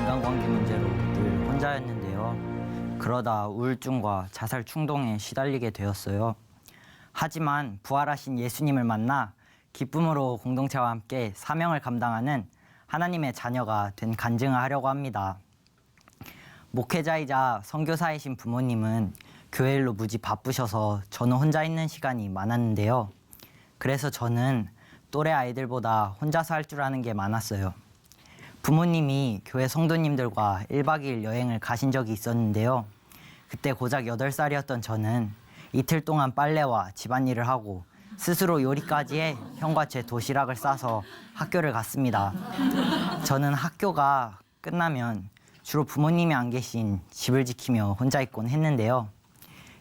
인간관계 문제로 늘 혼자였는데요. 그러다 우울증과 자살 충동에 시달리게 되었어요. 하지만 부활하신 예수님을 만나 기쁨으로 공동체와 함께 사명을 감당하는 하나님의 자녀가 된 간증을 하려고 합니다. 목회자이자 선교사이신 부모님은 교회 일로 무지 바쁘셔서 저는 혼자 있는 시간이 많았는데요. 그래서 저는 또래 아이들보다 혼자서 할 줄 아는 게 많았어요. 부모님이 교회 성도님들과 1박 2일 여행을 가신 적이 있었는데요. 그때 고작 8살이었던 저는 이틀 동안 빨래와 집안일을 하고 스스로 요리까지 해 형과 제 도시락을 싸서 학교를 갔습니다. 저는 학교가 끝나면 주로 부모님이 안 계신 집을 지키며 혼자 있곤 했는데요.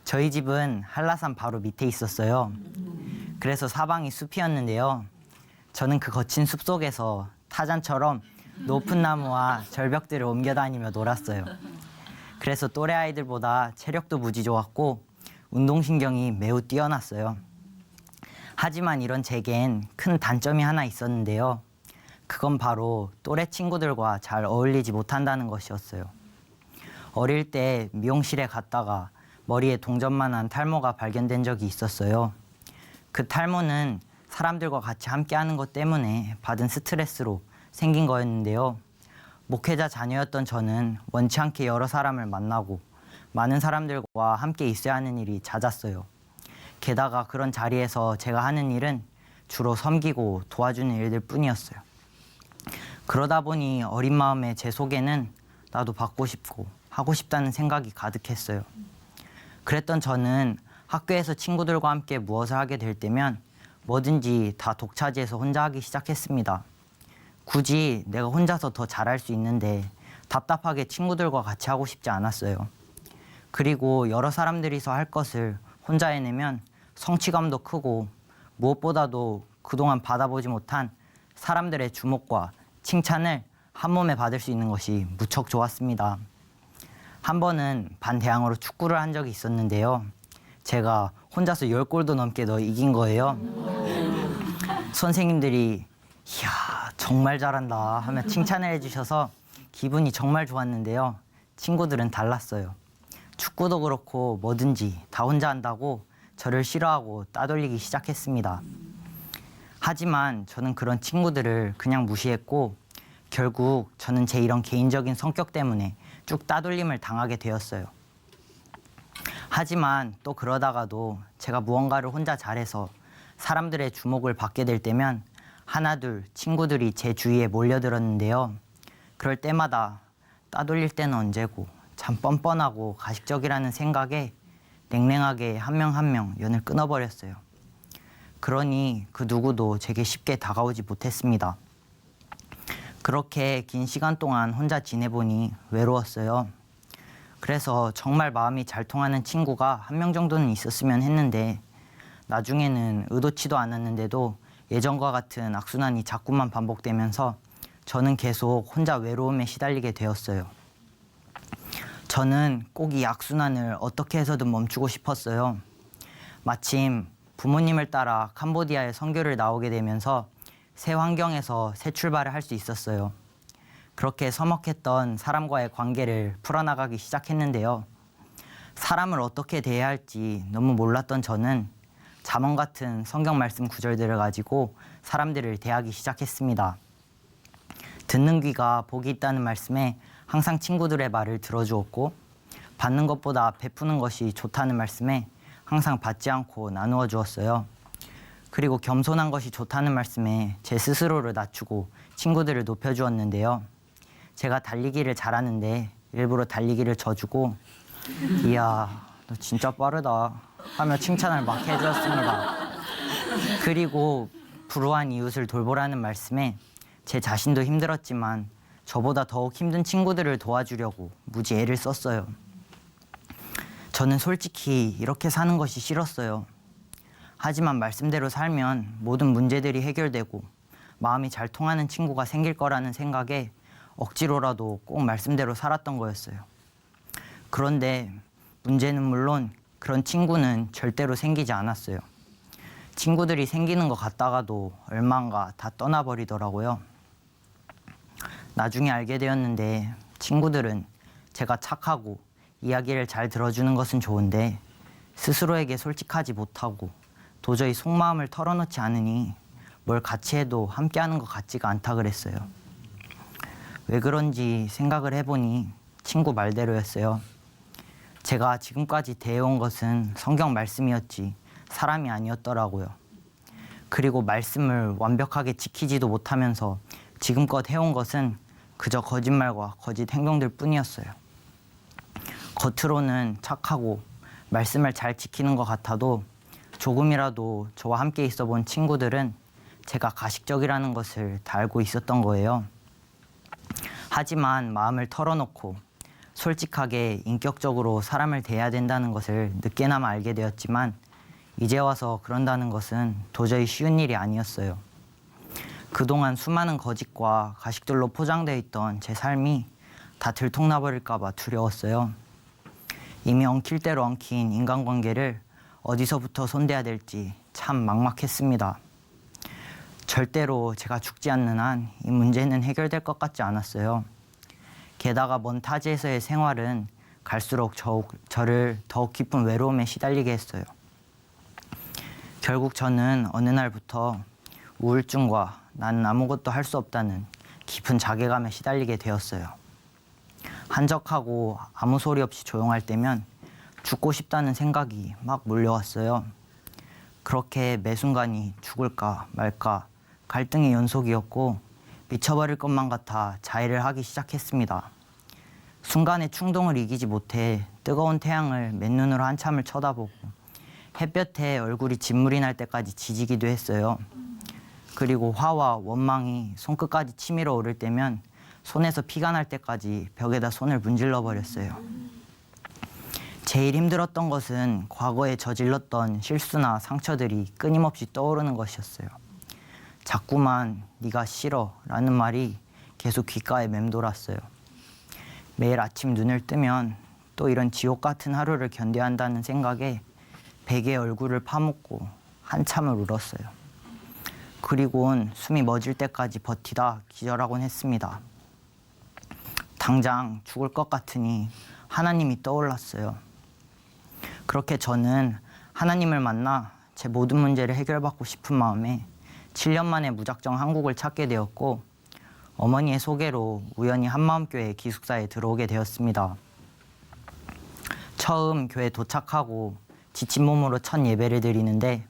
저희 집은 한라산 바로 밑에 있었어요. 그래서 사방이 숲이었는데요. 저는 그 거친 숲 속에서 타잔처럼 높은 나무와 절벽들을 옮겨다니며 놀았어요. 그래서 또래 아이들보다 체력도 무지 좋았고 운동신경이 매우 뛰어났어요. 하지만 이런 제겐 큰 단점이 하나 있었는데요. 그건 바로 또래 친구들과 잘 어울리지 못한다는 것이었어요. 어릴 때 미용실에 갔다가 머리에 동전만한 탈모가 발견된 적이 있었어요. 그 탈모는 사람들과 같이 함께하는 것 때문에 받은 스트레스로 생긴 거였는데요. 목회자 자녀였던 저는 원치 않게 여러 사람을 만나고 많은 사람들과 함께 있어야 하는 일이 잦았어요. 게다가 그런 자리에서 제가 하는 일은 주로 섬기고 도와주는 일들 뿐이었어요. 그러다 보니 어린 마음에 제 속에는 나도 받고 싶고 하고 싶다는 생각이 가득했어요. 그랬던 저는 학교에서 친구들과 함께 무엇을 하게 될 때면 뭐든지 다 독차지해서 혼자 하기 시작했습니다. 굳이 내가 혼자서 더 잘할 수 있는데 답답하게 친구들과 같이 하고 싶지 않았어요. 그리고 여러 사람들이서 할 것을 혼자 해내면 성취감도 크고 무엇보다도 그동안 받아보지 못한 사람들의 주목과 칭찬을 한 몸에 받을 수 있는 것이 무척 좋았습니다. 한 번은 반대항으로 축구를 한 적이 있었는데요. 제가 혼자서 10골도 넘게 넣어 이긴 거예요. 선생님들이 이야 정말 잘한다 하며 칭찬을 해주셔서 기분이 정말 좋았는데요. 친구들은 달랐어요. 축구도 그렇고 뭐든지 다 혼자 한다고 저를 싫어하고 따돌리기 시작했습니다. 하지만 저는 그런 친구들을 그냥 무시했고 결국 저는 제 이런 개인적인 성격 때문에 쭉 따돌림을 당하게 되었어요. 하지만 또 그러다가도 제가 무언가를 혼자 잘해서 사람들의 주목을 받게 될 때면 하나둘 친구들이 제 주위에 몰려들었는데요. 그럴 때마다 따돌릴 때는 언제고 참 뻔뻔하고 가식적이라는 생각에 냉랭하게 한 명 한 명 연을 끊어버렸어요. 그러니 그 누구도 제게 쉽게 다가오지 못했습니다. 그렇게 긴 시간 동안 혼자 지내보니 외로웠어요. 그래서 정말 마음이 잘 통하는 친구가 한 명 정도는 있었으면 했는데 나중에는 의도치도 않았는데도 예전과 같은 악순환이 자꾸만 반복되면서 저는 계속 혼자 외로움에 시달리게 되었어요. 저는 꼭 이 악순환을 어떻게 해서든 멈추고 싶었어요. 마침 부모님을 따라 캄보디아에 선교를 나오게 되면서 새 환경에서 새 출발을 할 수 있었어요. 그렇게 서먹했던 사람과의 관계를 풀어나가기 시작했는데요. 사람을 어떻게 대해야 할지 너무 몰랐던 저는 잠언 같은 성경 말씀 구절들을 가지고 사람들을 대하기 시작했습니다. 듣는 귀가 복이 있다는 말씀에 항상 친구들의 말을 들어주었고 받는 것보다 베푸는 것이 좋다는 말씀에 항상 받지 않고 나누어 주었어요. 그리고 겸손한 것이 좋다는 말씀에 제 스스로를 낮추고 친구들을 높여주었는데요. 제가 달리기를 잘하는데 일부러 달리기를 져주고 이야 너 진짜 빠르다 하며 칭찬을 막 해주었습니다. 그리고 불우한 이웃을 돌보라는 말씀에 제 자신도 힘들었지만 저보다 더욱 힘든 친구들을 도와주려고 무지 애를 썼어요. 저는 솔직히 이렇게 사는 것이 싫었어요. 하지만 말씀대로 살면 모든 문제들이 해결되고 마음이 잘 통하는 친구가 생길 거라는 생각에 억지로라도 꼭 말씀대로 살았던 거였어요. 그런데 문제는 물론 그런 친구는 절대로 생기지 않았어요. 친구들이 생기는 것 같다가도 얼마인가 다 떠나버리더라고요. 나중에 알게 되었는데 친구들은 제가 착하고 이야기를 잘 들어주는 것은 좋은데 스스로에게 솔직하지 못하고 도저히 속마음을 털어놓지 않으니 뭘 같이 해도 함께하는 것 같지가 않다 그랬어요. 왜 그런지 생각을 해보니 친구 말대로였어요. 제가 지금까지 대해온 것은 성경 말씀이었지 사람이 아니었더라고요. 그리고 말씀을 완벽하게 지키지도 못하면서 지금껏 해온 것은 그저 거짓말과 거짓 행동들 뿐이었어요. 겉으로는 착하고 말씀을 잘 지키는 것 같아도 조금이라도 저와 함께 있어 본 친구들은 제가 가식적이라는 것을 다 알고 있었던 거예요. 하지만 마음을 털어놓고 솔직하게 인격적으로 사람을 대해야 된다는 것을 늦게나마 알게 되었지만 이제 와서 그런다는 것은 도저히 쉬운 일이 아니었어요. 그동안 수많은 거짓과 가식들로 포장되어 있던 제 삶이 다 들통나버릴까 봐 두려웠어요. 이미 엉킬 대로 엉킨 인간관계를 어디서부터 손대야 될지 참 막막했습니다. 절대로 제가 죽지 않는 한 이 문제는 해결될 것 같지 않았어요. 게다가 먼 타지에서의 생활은 갈수록 저를 더욱 깊은 외로움에 시달리게 했어요. 결국 저는 어느 날부터 우울증과 나는 아무것도 할 수 없다는 깊은 자괴감에 시달리게 되었어요. 한적하고 아무 소리 없이 조용할 때면 죽고 싶다는 생각이 막 몰려왔어요. 그렇게 매 순간이 죽을까 말까 갈등의 연속이었고 미쳐버릴 것만 같아 자해를 하기 시작했습니다. 순간의 충동을 이기지 못해 뜨거운 태양을 맨눈으로 한참을 쳐다보고 햇볕에 얼굴이 진물이 날 때까지 지지기도 했어요. 그리고 화와 원망이 손끝까지 치밀어 오를 때면 손에서 피가 날 때까지 벽에다 손을 문질러 버렸어요. 제일 힘들었던 것은 과거에 저질렀던 실수나 상처들이 끊임없이 떠오르는 것이었어요. 자꾸만 네가 싫어 라는 말이 계속 귓가에 맴돌았어요. 매일 아침 눈을 뜨면 또 이런 지옥 같은 하루를 견뎌야 한다는 생각에 베개에 얼굴을 파묻고 한참을 울었어요. 그리고는 숨이 멎을 때까지 버티다 기절하곤 했습니다. 당장 죽을 것 같으니 하나님이 떠올랐어요. 그렇게 저는 하나님을 만나 제 모든 문제를 해결받고 싶은 마음에 7년 만에 무작정 한국을 찾게 되었고 어머니의 소개로 우연히 한마음교회 기숙사에 들어오게 되었습니다. 처음 교회에 도착하고 지친 몸으로 첫 예배를 드리는데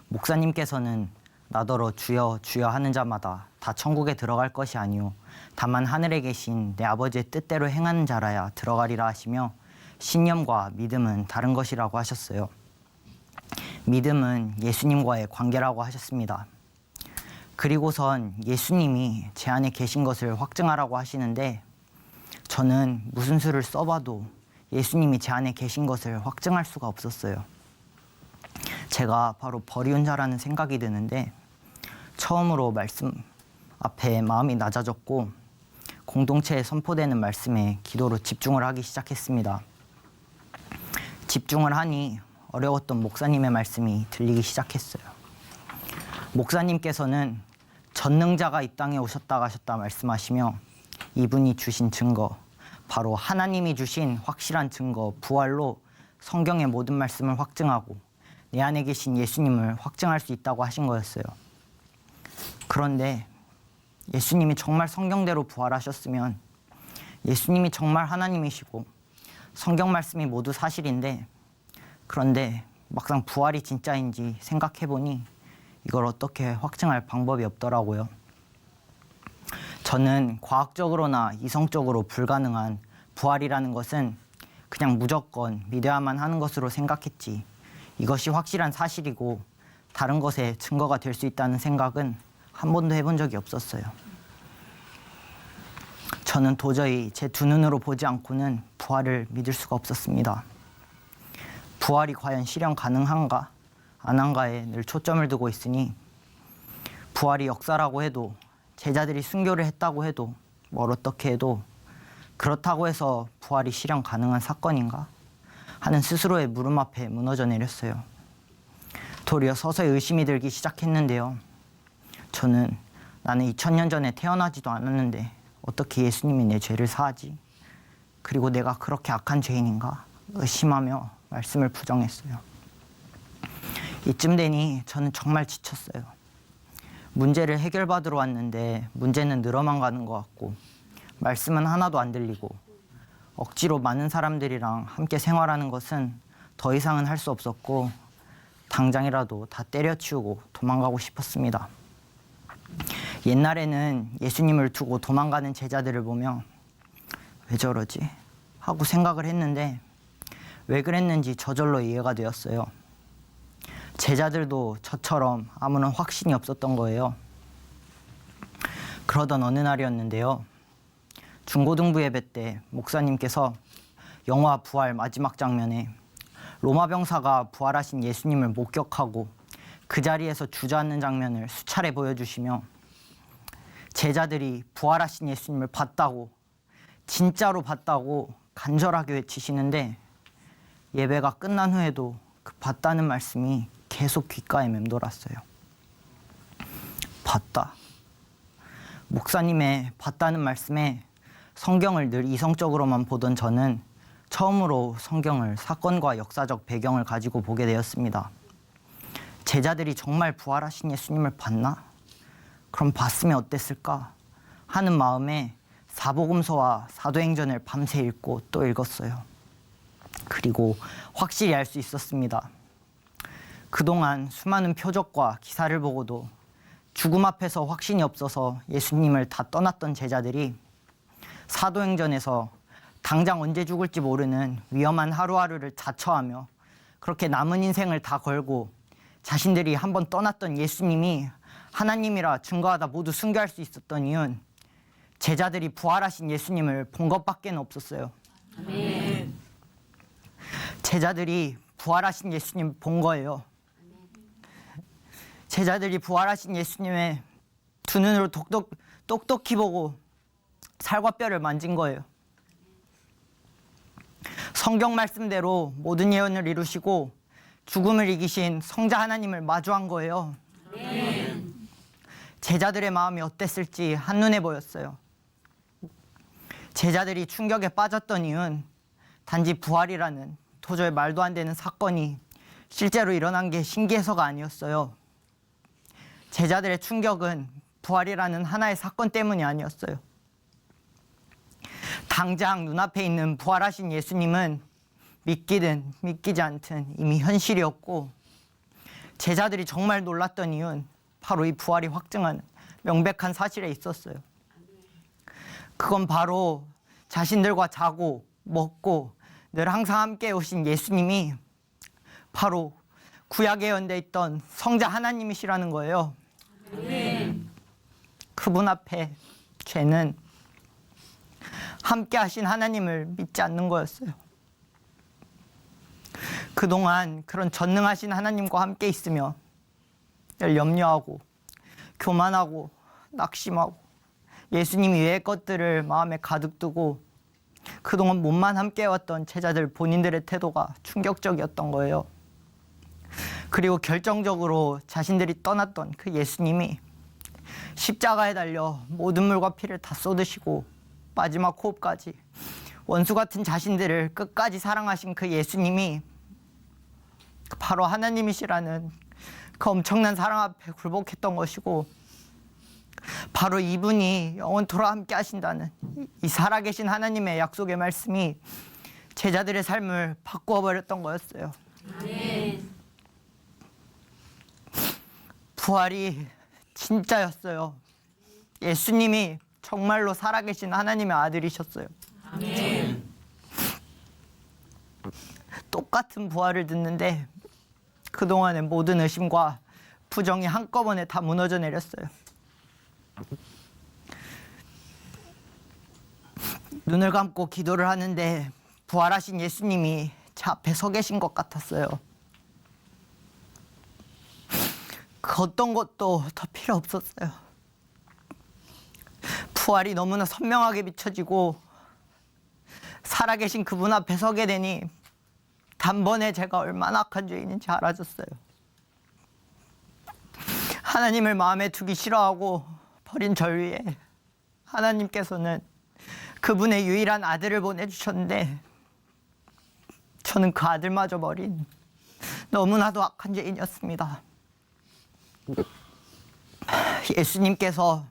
목사님께서는 나더러 주여 주여 하는 자마다 다 천국에 들어갈 것이 아니오 다만 하늘에 계신 내 아버지의 뜻대로 행하는 자라야 들어가리라 하시며 신념과 믿음은 다른 것이라고 하셨어요. 믿음은 예수님과의 관계라고 하셨습니다. 그리고선 예수님이 제 안에 계신 것을 확증하라고 하시는데 저는 무슨 수를 써봐도 예수님이 제 안에 계신 것을 확증할 수가 없었어요. 제가 바로 버리운 자라는 생각이 드는데 처음으로 말씀 앞에 마음이 낮아졌고 공동체에 선포되는 말씀에 기도로 집중을 하기 시작했습니다. 집중을 하니 어려웠던 목사님의 말씀이 들리기 시작했어요. 목사님께서는 전능자가 이 땅에 오셨다 가셨다 말씀하시며 이분이 주신 증거, 바로 하나님이 주신 확실한 증거, 부활로 성경의 모든 말씀을 확증하고 내 안에 계신 예수님을 확증할 수 있다고 하신 거였어요. 그런데 예수님이 정말 성경대로 부활하셨으면 예수님이 정말 하나님이시고 성경 말씀이 모두 사실인데 그런데 막상 부활이 진짜인지 생각해보니 이걸 어떻게 확증할 방법이 없더라고요. 저는 과학적으로나 이성적으로 불가능한 부활이라는 것은 그냥 무조건 믿어야만 하는 것으로 생각했지 이것이 확실한 사실이고 다른 것에 증거가 될 수 있다는 생각은 한 번도 해본 적이 없었어요. 저는 도저히 제 두 눈으로 보지 않고는 부활을 믿을 수가 없었습니다. 부활이 과연 실현 가능한가? 안 한가에 늘 초점을 두고 있으니 부활이 역사라고 해도 제자들이 순교를 했다고 해도 뭘 어떻게 해도 그렇다고 해서 부활이 실현 가능한 사건인가? 하는 스스로의 물음 앞에 무너져 내렸어요. 도리어 서서히 의심이 들기 시작했는데요. 저는 나는 2000년 전에 태어나지도 않았는데 어떻게 예수님이 내 죄를 사하지? 그리고 내가 그렇게 악한 죄인인가 의심하며 말씀을 부정했어요. 이쯤 되니 저는 정말 지쳤어요. 문제를 해결받으러 왔는데 문제는 늘어만 가는 것 같고 말씀은 하나도 안 들리고 억지로 많은 사람들이랑 함께 생활하는 것은 더 이상은 할 수 없었고 당장이라도 다 때려치우고 도망가고 싶었습니다. 옛날에는 예수님을 두고 도망가는 제자들을 보며 왜 저러지? 하고 생각을 했는데 왜 그랬는지 저절로 이해가 되었어요. 제자들도 저처럼 아무런 확신이 없었던 거예요. 그러던 어느 날이었는데요. 중고등부 예배 때 목사님께서 영화 부활 마지막 장면에 로마 병사가 부활하신 예수님을 목격하고 그 자리에서 주저앉는 장면을 수차례 보여주시며 제자들이 부활하신 예수님을 봤다고, 진짜로 봤다고 간절하게 외치시는데 예배가 끝난 후에도 그 봤다는 말씀이 계속 귓가에 맴돌았어요. 봤다. 목사님의 봤다는 말씀에 성경을 늘 이성적으로만 보던 저는 처음으로 성경을 사건과 역사적 배경을 가지고 보게 되었습니다. 제자들이 정말 부활하신 예수님을 봤나? 그럼 봤으면 어땠을까? 하는 마음에 사복음서와 사도행전을 밤새 읽고 또 읽었어요. 그리고 확실히 알 수 있었습니다. 그동안 수많은 표적과 기사를 보고도 죽음 앞에서 확신이 없어서 예수님을 다 떠났던 제자들이 사도행전에서 당장 언제 죽을지 모르는 위험한 하루하루를 자처하며 그렇게 남은 인생을 다 걸고 자신들이 한번 떠났던 예수님이 하나님이라 증거하다 모두 순교할 수 있었던 이유는 제자들이 부활하신 예수님을 본 것밖에 없었어요. 아멘. 제자들이 부활하신 예수님 본 거예요. 제자들이 부활하신 예수님의 두 눈으로 똑똑히 보고 살과 뼈를 만진 거예요. 성경 말씀대로 모든 예언을 이루시고 죽음을 이기신 성자 하나님을 마주한 거예요. 아멘. 제자들의 마음이 어땠을지 한눈에 보였어요. 제자들이 충격에 빠졌던 이유는 단지 부활이라는 도저히 말도 안 되는 사건이 실제로 일어난 게 신기해서가 아니었어요. 제자들의 충격은 부활이라는 하나의 사건 때문이 아니었어요. 당장 눈앞에 있는 부활하신 예수님은 믿기든 믿기지 않든 이미 현실이었고 제자들이 정말 놀랐던 이유는 바로 이 부활이 확증하는 명백한 사실에 있었어요. 그건 바로 자신들과 자고 먹고 늘 항상 함께 오신 예수님이 바로 구약에 예언되어 있던 성자 하나님이시라는 거예요. 아멘. 그분 앞에 죄는 함께 하신 하나님을 믿지 않는 거였어요. 그동안 그런 전능하신 하나님과 함께 있으며 늘 염려하고 교만하고 낙심하고 예수님 외의 것들을 마음에 가득 두고 그동안 몸만 함께 해왔던 제자들 본인들의 태도가 충격적이었던 거예요. 그리고 결정적으로 자신들이 떠났던 그 예수님이 십자가에 달려 모든 물과 피를 다 쏟으시고 마지막 호흡까지 원수 같은 자신들을 끝까지 사랑하신 그 예수님이 바로 하나님이시라는 그 엄청난 사랑 앞에 굴복했던 것이고 바로 이분이 영원토록 함께 하신다는 이 살아계신 하나님의 약속의 말씀이 제자들의 삶을 바꾸어 버렸던 거였어요. 아멘. 부활이 진짜였어요. 예수님이 정말로 살아계신 하나님의 아들이셨어요. 아멘. 똑같은 부활을 듣는데 그동안의 모든 의심과 부정이 한꺼번에 다 무너져 내렸어요. 눈을 감고 기도를 하는데 부활하신 예수님이 제 앞에 서 계신 것 같았어요. 그 어떤 것도 더 필요 없었어요. 부활이 너무나 선명하게 비춰지고 살아계신 그분 앞에 서게 되니 단번에 제가 얼마나 악한 죄인인지 알아졌어요. 하나님을 마음에 두기 싫어하고 버린 절 위에 하나님께서는 그분의 유일한 아들을 보내주셨는데 저는 그 아들마저 버린 너무나도 악한 죄인이었습니다. 예수님께서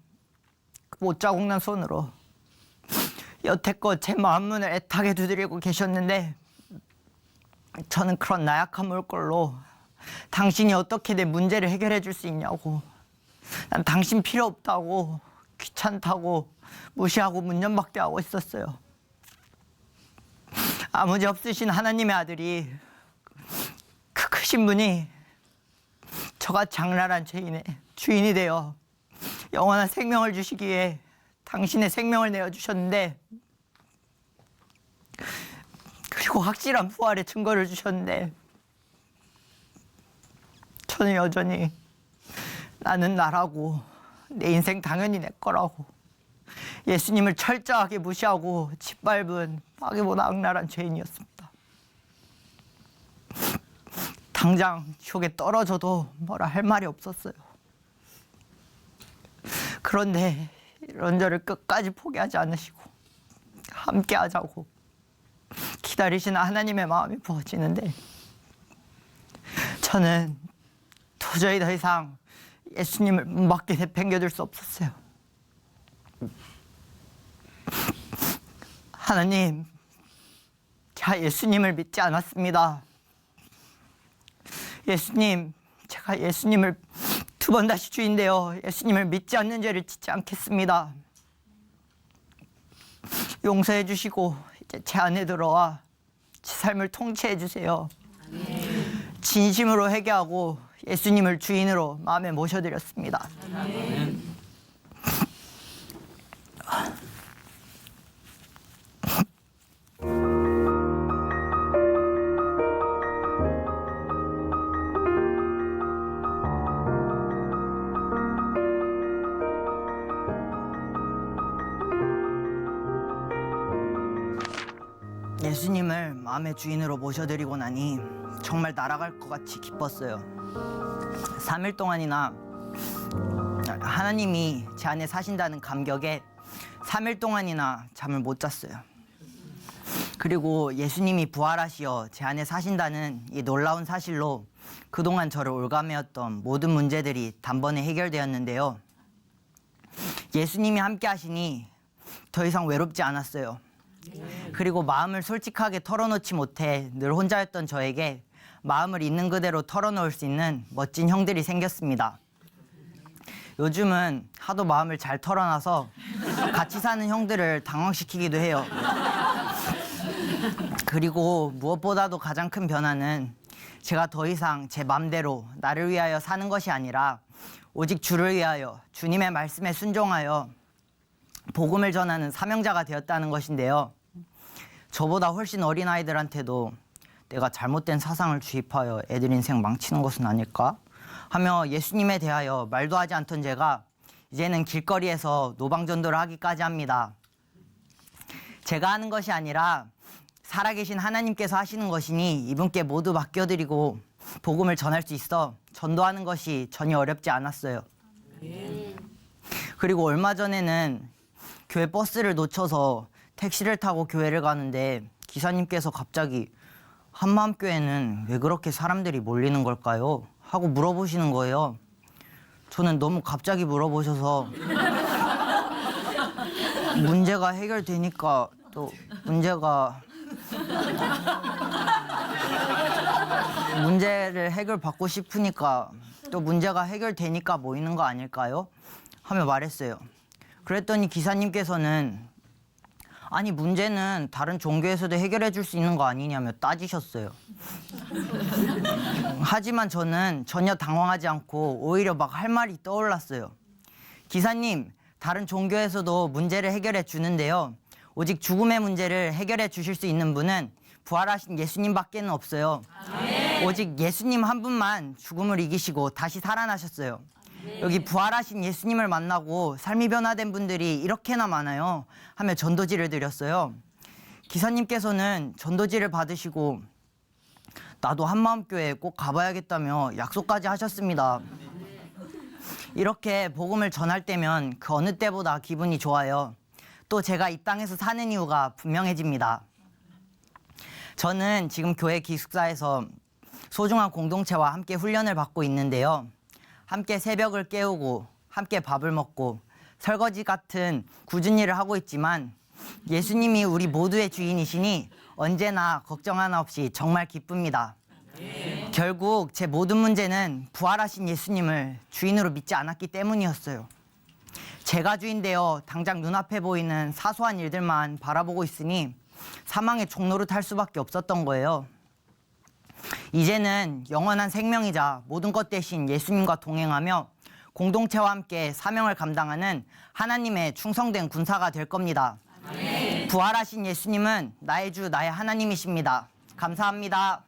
못자국 난 손으로 여태껏 제 마음문을 애타게 두드리고 계셨는데 저는 그런 나약한 물걸로 당신이 어떻게 내 문제를 해결해 줄 수 있냐고, 난 당신 필요 없다고, 귀찮다고 무시하고 문전박대 하고 있었어요. 아무지 없으신 하나님의 아들이, 그 크신 분이 저같이 장난한 죄인의 주인이 되어 영원한 생명을 주시기 위해 당신의 생명을 내어주셨는데, 그리고 확실한 부활의 증거를 주셨는데 저는 여전히 나는 나라고, 내 인생 당연히 내 거라고 예수님을 철저하게 무시하고 짓밟은 파괴보다 악랄한 죄인이었습니다. 당장 지옥에 떨어져도 뭐라 할 말이 없었어요. 그런데 이런 저를 끝까지 포기하지 않으시고 함께 하자고 기다리시는 하나님의 마음이 부어지는데 저는 도저히 더 이상 예수님을 문 밖에 내팽겨둘 수 없었어요. 하나님, 제가 예수님을 믿지 않았습니다. 예수님, 제가 예수님을 두 번 다시 주인되어 예수님을 믿지 않는 죄를 짓지 않겠습니다. 용서해 주시고 이제 제 안에 들어와 제 삶을 통치해 주세요. 진심으로 회개하고 예수님을 주인으로 마음에 모셔드렸습니다. 예수님을 마음의 주인으로 모셔드리고 나니 정말 날아갈 것 같이 기뻤어요. 3일 동안이나 하나님이 제 안에 사신다는 감격에 3일 동안이나 잠을 못 잤어요. 그리고 예수님이 부활하시어 제 안에 사신다는 이 놀라운 사실로 그동안 저를 올가매었던 모든 문제들이 단번에 해결되었는데요. 예수님이 함께 하시니 더 이상 외롭지 않았어요. 그리고 마음을 솔직하게 털어놓지 못해 늘 혼자였던 저에게 마음을 있는 그대로 털어놓을 수 있는 멋진 형들이 생겼습니다. 요즘은 하도 마음을 잘 털어놔서 같이 사는 형들을 당황시키기도 해요. 그리고 무엇보다도 가장 큰 변화는 제가 더 이상 제 맘대로 나를 위하여 사는 것이 아니라 오직 주를 위하여 주님의 말씀에 순종하여 복음을 전하는 사명자가 되었다는 것인데요. 저보다 훨씬 어린 아이들한테도 내가 잘못된 사상을 주입하여 애들 인생 망치는 것은 아닐까 하며 예수님에 대하여 말도 하지 않던 제가 이제는 길거리에서 노방전도를 하기까지 합니다. 제가 하는 것이 아니라 살아계신 하나님께서 하시는 것이니 이분께 모두 맡겨드리고 복음을 전할 수 있어 전도하는 것이 전혀 어렵지 않았어요. 그리고 얼마 전에는 교회 버스를 놓쳐서 택시를 타고 교회를 가는데 기사님께서 갑자기 한마음교회는 왜 그렇게 사람들이 몰리는 걸까요? 하고 물어보시는 거예요. 저는 너무 갑자기 물어보셔서 문제가 해결되니까 또 문제를 해결받고 싶으니까 또 문제가 해결되니까 모이는 거 아닐까요? 하며 말했어요. 그랬더니 기사님께서는 아니 문제는 다른 종교에서도 해결해 줄 수 있는 거 아니냐며 따지셨어요. 하지만 저는 전혀 당황하지 않고 오히려 막 할 말이 떠올랐어요. 기사님, 다른 종교에서도 문제를 해결해 주는데요. 오직 죽음의 문제를 해결해 주실 수 있는 분은 부활하신 예수님밖에는 없어요. 오직 예수님 한 분만 죽음을 이기시고 다시 살아나셨어요. 여기 부활하신 예수님을 만나고 삶이 변화된 분들이 이렇게나 많아요 하며 전도지를 드렸어요. 기사님께서는 전도지를 받으시고 나도 한마음교회 꼭 가봐야겠다며 약속까지 하셨습니다. 이렇게 복음을 전할 때면 그 어느 때보다 기분이 좋아요. 또 제가 이 땅에서 사는 이유가 분명해집니다. 저는 지금 교회 기숙사에서 소중한 공동체와 함께 훈련을 받고 있는데요. 함께 새벽을 깨우고 함께 밥을 먹고 설거지 같은 굳은 일을 하고 있지만 예수님이 우리 모두의 주인이시니 언제나 걱정 하나 없이 정말 기쁩니다. 결국 제 모든 문제는 부활하신 예수님을 주인으로 믿지 않았기 때문이었어요. 제가 주인 되어 당장 눈앞에 보이는 사소한 일들만 바라보고 있으니 사망의 종로를 탈 수밖에 없었던 거예요. 이제는 영원한 생명이자 모든 것 대신 예수님과 동행하며 공동체와 함께 사명을 감당하는 하나님의 충성된 군사가 될 겁니다. 아멘. 부활하신 예수님은 나의 주, 나의 하나님이십니다. 감사합니다.